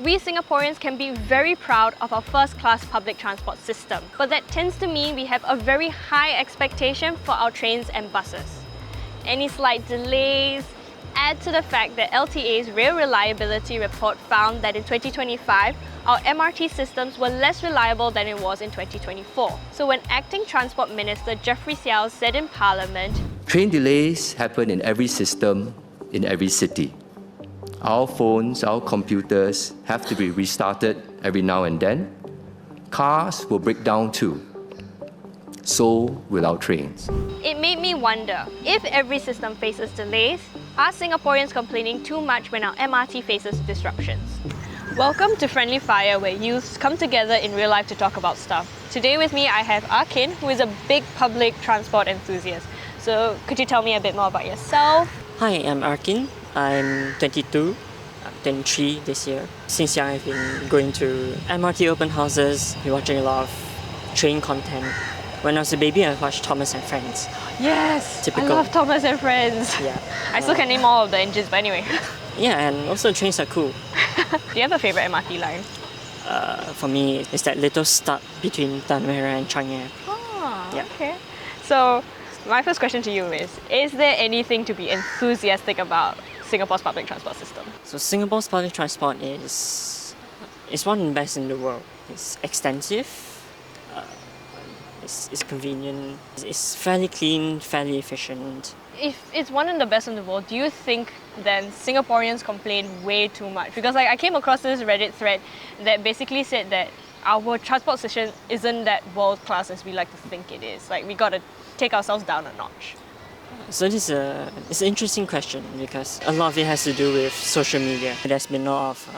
We Singaporeans can be very proud of our first-class public transport system, but that tends to mean we have a very high expectation for our trains and buses. Any slight delays add to the fact that LTA's Rail Reliability Report found that in 2025, our MRT systems were less reliable than it was in 2024. So when Acting Transport Minister Jeffrey Xiao said in Parliament, "Train delays happen in every system, in every city. Our phones, our computers have to be restarted every now and then. Cars will break down too. So will our trains." it made me wonder, if every system faces delays, are Singaporeans complaining too much when our MRT faces disruptions? Welcome to Friendly Fire, where youths come together in real life to talk about stuff. Today with me I have Arkin, who is a big public transport enthusiast. So could you tell me a bit more about yourself? Hi, I'm Arkin. I'm 22, 23 this year. Since young, I've been going to MRT open houses, been watching a lot of train content. When I was a baby, I watched Thomas and Friends. Yes! Typical. I love Thomas and Friends. Yeah. I still can name all of the engines, but anyway. Yeah, and also trains are cool. Do you have a favourite MRT line? For me, it's that little stop between Tanah and Changi. Oh, Yeah. okay. So, my first question to you is there anything to be enthusiastic about Singapore's public transport system? So Singapore's public transport is one of the best in the world. It's extensive, it's convenient, it's fairly clean, fairly efficient. If it's one of the best in the world, do you think then Singaporeans complain way too much? Because I came across this Reddit thread that basically said that our transport system isn't that world class as we like to think it is. Like, we gotta take ourselves down a notch. So it's an interesting question because a lot of it has to do with social media. There's been a lot of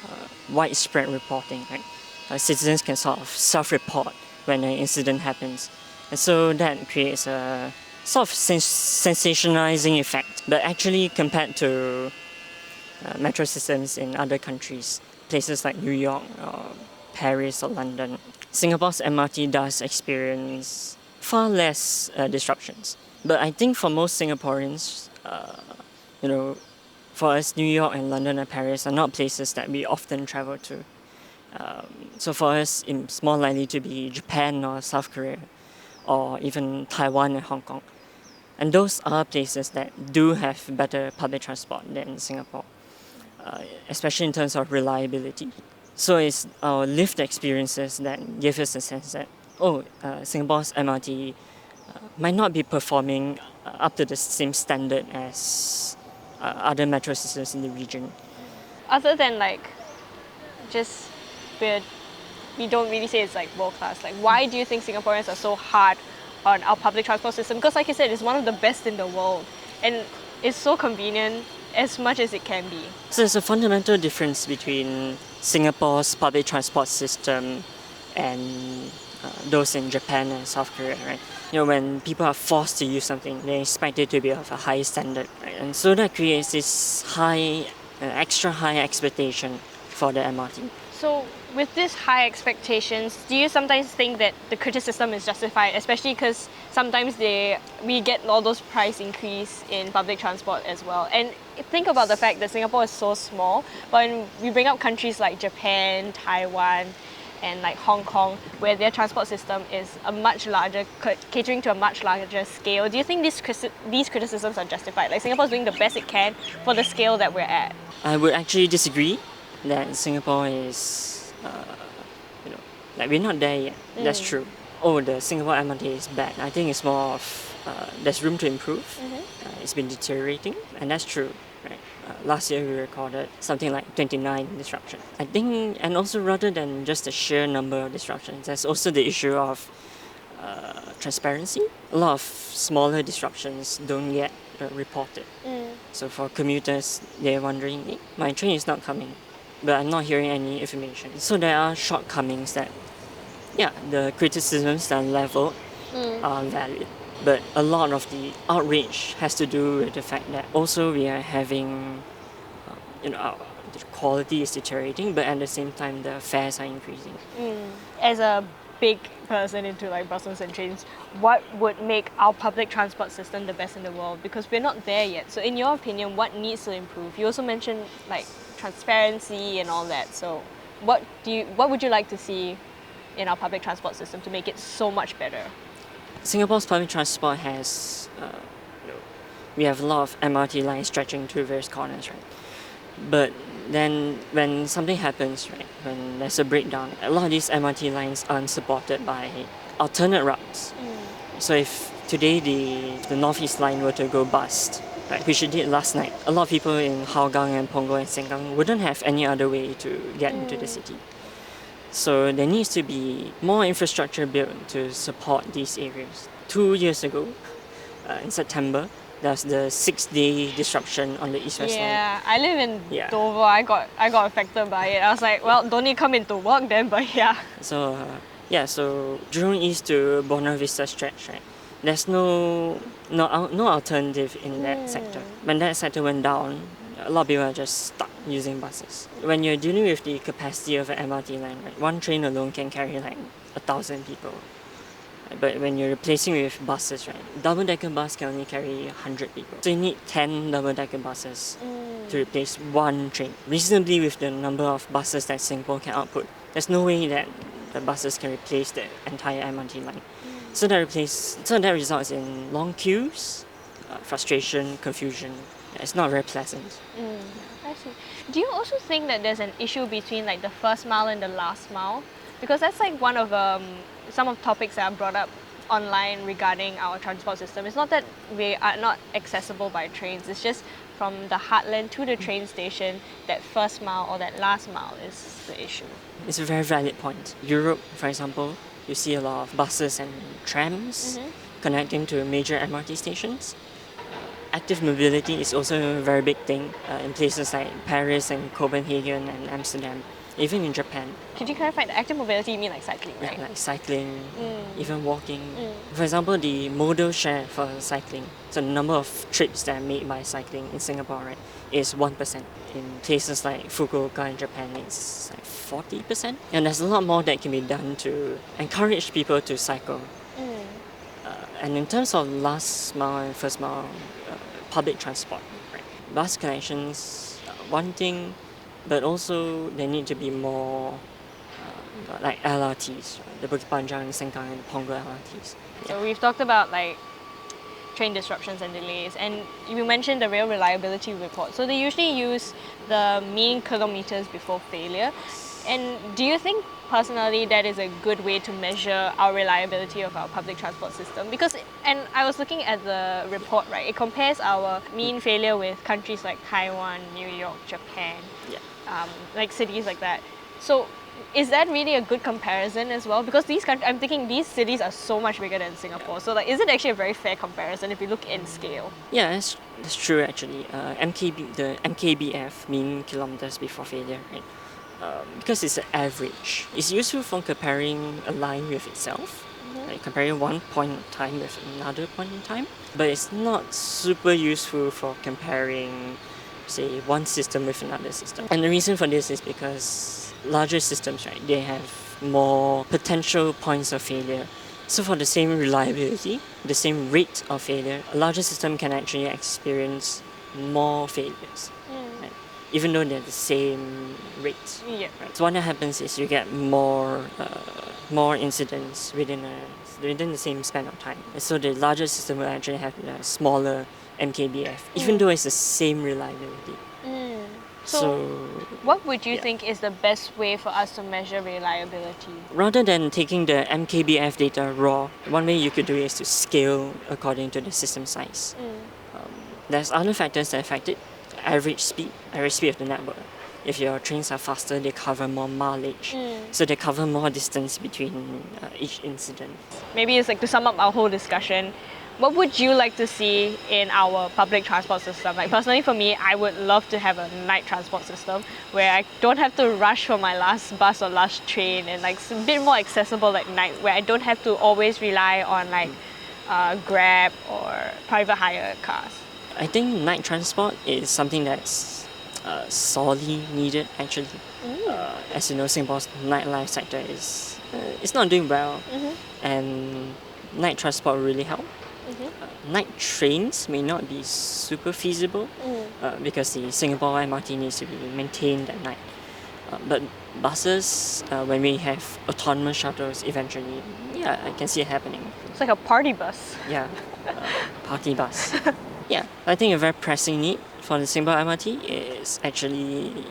widespread reporting, right? Citizens can sort of self-report when an incident happens. And so that creates a sort of sensationalizing effect. But actually, compared to metro systems in other countries, places like New York or Paris or London, Singapore's MRT does experience far less disruptions. But I think for most Singaporeans, for us, New York and London and Paris are not places that we often travel to. So for us, it's more likely to be Japan or South Korea, or even Taiwan and Hong Kong. And those are places that do have better public transport than Singapore, especially in terms of reliability. So it's our lived experiences that give us a sense that, Singapore's MRT might not be performing up to the same standard as other metro systems in the region. Other than just we don't really say it's world class. Why do you think Singaporeans are so hard on our public transport system? Because like you said, it's one of the best in the world and it's so convenient as much as it can be. So there's a fundamental difference between Singapore's public transport system and those in Japan and South Korea, right? When people are forced to use something, they expect it to be of a high standard, right? And so that creates this extra high expectation for the MRT. So with this high expectations, do you sometimes think that the criticism is justified, especially because sometimes we get all those price increase in public transport as well? And think about the fact that Singapore is so small, but when we bring up countries like Japan, Taiwan, and Hong Kong, where their transport system is a much larger, catering to a much larger scale, do you think these criticisms are justified? Singapore is doing the best it can for the scale that we're at. I would actually disagree that Singapore is, we're not there yet. That's true. The Singapore MRT is bad. I think it's more of, there's room to improve. It's been deteriorating, and that's true. Right? Last year we recorded something like 29 disruptions. I think, and also rather than just the sheer number of disruptions, there's also the issue of transparency. A lot of smaller disruptions don't get reported. So for commuters, they're wondering, my train is not coming, but I'm not hearing any information. So there are shortcomings that, the criticisms that are leveled are valid. But a lot of the outrage has to do with the fact that also we are having, the quality is deteriorating, but at the same time the fares are increasing. As a big person into buses and trains, what would make our public transport system the best in the world? Because we're not there yet. So in your opinion, what needs to improve? You also mentioned transparency and all that. So what would you like to see in our public transport system to make it so much better? Singapore's public transport has, we have a lot of MRT lines stretching to various corners, right? But then when something happens, right, when there's a breakdown, a lot of these MRT lines aren't supported by alternate routes. So if today the Northeast line were to go bust, right, which it did last night, a lot of people in Hougang and Punggol and Sengkang wouldn't have any other way to get into the city. So there needs to be more infrastructure built to support these areas. 2 years ago, in September, there was the 6-day disruption on the East-West line. Yeah, I live in Yeah. Dover. I got affected by it. I was like, well, don't need come into work then, but yeah. So so Jurong East to Buona Vista stretch, right? There's no alternative in that sector. When that sector went down, a lot of people are just stuck using buses. When you're dealing with the capacity of an MRT line, right, one train alone can carry like 1,000 people. But when you're replacing with buses, right, double-decker bus can only carry 100 people. So you need 10 double-decker buses to replace one train. Reasonably with the number of buses that Singapore can output, there's no way that the buses can replace the entire MRT line. So that results in long queues, frustration, confusion. It's not very pleasant. I see. Do you also think that there's an issue between like the first mile and the last mile? Because that's like one of some of topics that are brought up online regarding our transport system. It's not that we are not accessible by trains. It's just from the heartland to the train station, that first mile or that last mile is the issue. It's a very valid point. Europe, for example, you see a lot of buses and trams connecting to major MRT stations. Active mobility is also a very big thing in places like Paris and Copenhagen and Amsterdam, even in Japan. Could you clarify, the active mobility you mean like cycling, right? Yeah, like cycling, even walking. For example, the modal share for cycling, so the number of trips that are made by cycling in Singapore, right, is 1%. In places like Fukuoka in Japan, it's like 40%. And there's a lot more that can be done to encourage people to cycle. And in terms of last mile and first mile public transport, right, bus connections, one thing, but also there need to be more like LRTs, right? The Bukit Panjang, Sengkang and Punggol LRTs. So we've talked about like train disruptions and delays, and you mentioned the rail reliability report. So they usually use the mean kilometers before failure. And do you think personally that is a good way to measure our reliability of our public transport system? Because, and I was looking at the report, right, it compares our mean failure with countries like Taiwan, New York, Japan, like cities like that. So is that really a good comparison as well? Because these countries, I'm thinking these cities are so much bigger than Singapore. So like, is it actually a very fair comparison if you look in scale? Yeah, that's true actually. The MKBF, mean kilometers before failure, right? Because it's an average. It's useful for comparing a line with itself, like comparing one point in time with another point in time. But it's not super useful for comparing, say, one system with another system. And the reason for this is because larger systems, right, they have more potential points of failure. So for the same reliability, the same rate of failure, a larger system can actually experience more failures. Right? Even though they're the same rate. Yeah. Right? So what happens is you get more incidents within the same span of time. So the larger system will actually have a smaller MKBF, even though it's the same reliability. So what would you think is the best way for us to measure reliability? Rather than taking the MKBF data raw, one way you could do it is to scale according to the system size. There's other factors that affect it. Average speed of the network. If your trains are faster, they cover more mileage. So they cover more distance between each incident. Maybe it's like to sum up our whole discussion, what would you like to see in our public transport system? Like personally for me, I would love to have a night transport system where I don't have to rush for my last bus or last train, and like it's a bit more accessible at night where I don't have to always rely on like Grab or private hire cars. I think night transport is something that's sorely needed actually. As you know, Singapore's nightlife sector is it's not doing well, and night transport will really help. Night trains may not be super feasible because the Singapore MRT needs to be maintained at night. But buses, when we have autonomous shuttles eventually, yeah, I can see it happening. It's like a party bus. Yeah, party bus. Yeah, I think a very pressing need for the Singapore MRT is actually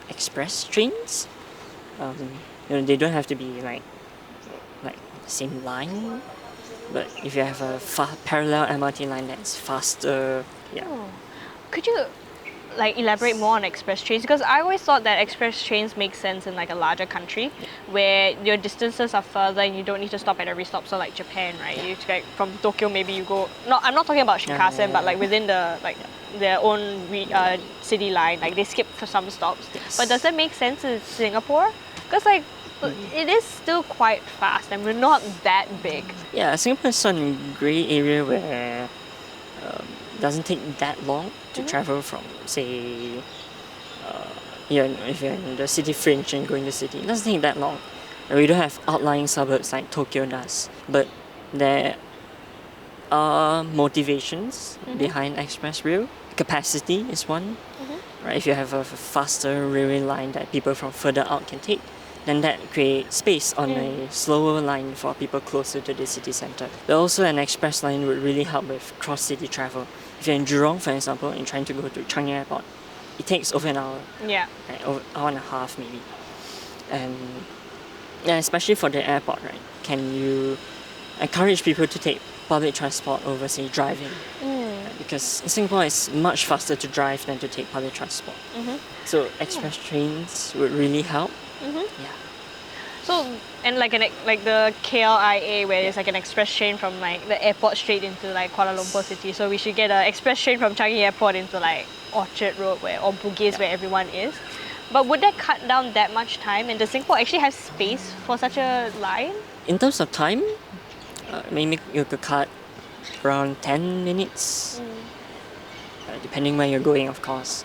express trains. They don't have to be like the same line, but if you have a parallel MRT line that's faster, yeah. Could you like elaborate more on express trains? Because I always thought that express trains make sense in like a larger country where your distances are further and you don't need to stop at every stop. So like Japan, right? You like from Tokyo maybe you go. No, I'm not talking about Shinkansen, but like within the like their own city line, like they skip for some stops. Yes. But does that make sense in Singapore? Because like it is still quite fast and we're not that big. Yeah, Singapore is some grey area where it doesn't take that long to travel from, say, if you're in the city fringe and going to the city, it doesn't take that long. And we don't have outlying suburbs like Tokyo does, but there are motivations behind express rail. Capacity is one, right? If you have a faster railway line that people from further out can take, then that creates space on a slower line for people closer to the city centre. But also an express line would really help with cross-city travel. If you're in Jurong, for example, and trying to go to Changi Airport, it takes over an hour. Yeah. Right? Over an hour and a half maybe. And especially for the airport, right? Can you encourage people to take public transport over, say, driving? Right? Because in Singapore, it's much faster to drive than to take public transport. So express trains would really help. Yeah. So and like the KLIA where it's like an express train from like the airport straight into like Kuala Lumpur city. So we should get an express train from Changi Airport into like Orchard Road or Bugis where everyone is. But would that cut down that much time? And does Singapore actually have space for such a line? In terms of time, maybe you could cut around 10 minutes, depending where you're going, of course.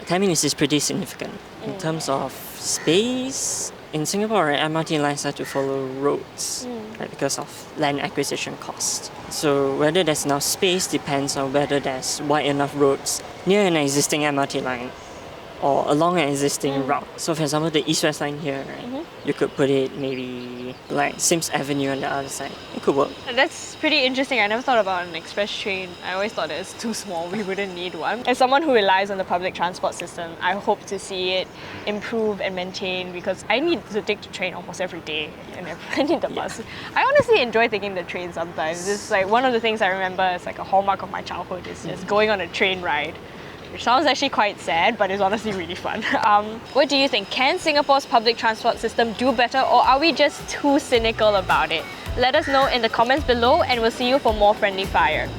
10 minutes is pretty significant. In terms of space, in Singapore, right, MRT lines have to follow roads, right, because of land acquisition cost. So whether there's enough space depends on whether there's wide enough roads near an existing MRT line or along an existing route. So for example, the East-West line here, right, you could put it maybe like Sims Avenue on the other side. It could work. That's pretty interesting. I never thought about an express train. I always thought it's too small. We wouldn't need one. As someone who relies on the public transport system, I hope to see it improve and maintain because I need to take the train almost every day and I need the bus. I honestly enjoy taking the train sometimes. It's like one of the things I remember as like a hallmark of my childhood is just going on a train ride. Which sounds actually quite sad, but it's honestly really fun. What do you think? Can Singapore's public transport system do better or are we just too cynical about it? Let us know in the comments below and we'll see you for more Friendly Fire.